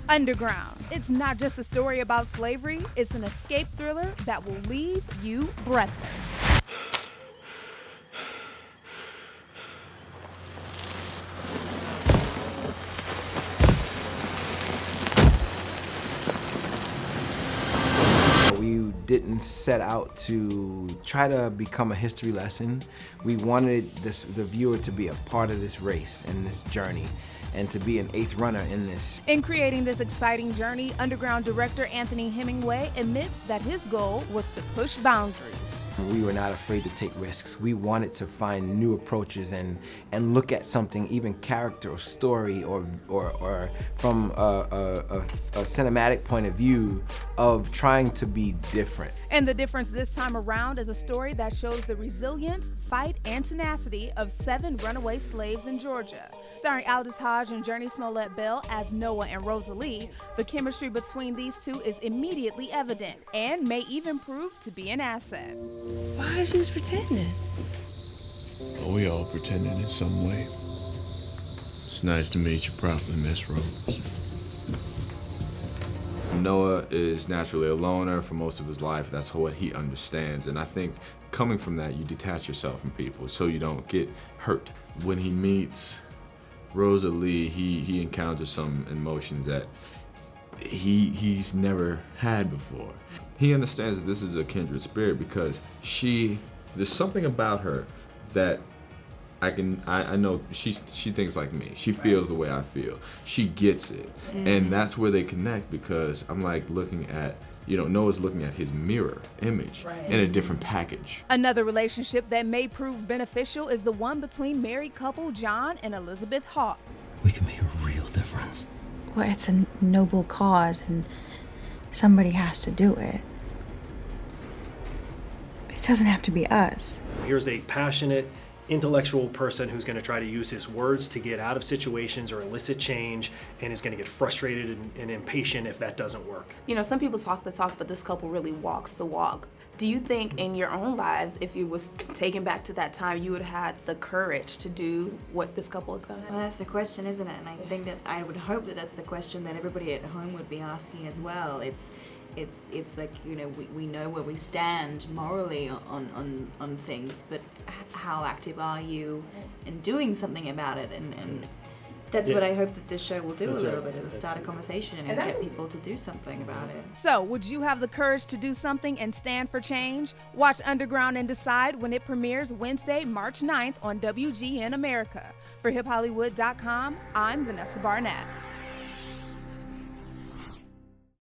Underground. It's not just a story about slavery, it's an escape thriller that will leave you breathless. We didn't set out to try to become a history lesson. We wanted the viewer to be a part of this race and this journey, and to be an eighth runner in this. In creating this exciting journey, Underground director Anthony Hemingway admits that his goal was to push boundaries. We were not afraid to take risks. We wanted to find new approaches and look at something, even character or story, or from a cinematic point of view of trying to be different. And the difference this time around is a story that shows the resilience, fight, and tenacity of 7 runaway slaves in Georgia. Starring Aldous Hodge and Journey Smollett-Bell as Noah and Rosalie, the chemistry between these two is immediately evident and may even prove to be an asset. Why is you just pretending? Well, we all pretending in some way. It's nice to meet you properly, Miss Rose. Noah is naturally a loner for most of his life. That's what he understands. And I think coming from that, you detach yourself from people so you don't get hurt. When he meets Rosalie, he encounters some emotions that he's never had before. He understands that this is a kindred spirit because there's something about her that I know she thinks like me. She feels the way I feel. She gets it. And that's where they connect, because I'm like looking at, Noah's looking at his mirror image in a different package. Another relationship that may prove beneficial is the one between married couple John and Elizabeth Hawke. We can make a real difference. Well, it's a noble cause and somebody has to do it. It doesn't have to be us. Here's a passionate, intellectual person who's going to try to use his words to get out of situations or elicit change, and is going to get frustrated and impatient if that doesn't work. Some people talk the talk, but this couple really walks the walk. Do you think in your own lives, if you was taken back to that time, you would have had the courage to do what this couple has done? Well, that's the question, isn't it? And I think that I would hope that that's the question that everybody at home would be asking as well. It's like, we know where we stand morally on things, but how active are you in doing something about it? And that's what I hope that this show will do. That's a little bit, is start a conversation and get people to do something about it. So, would you have the courage to do something and stand for change? Watch Underground and decide when it premieres Wednesday, March 9th on WGN America. For HipHollywood.com, I'm Vanessa Barnett.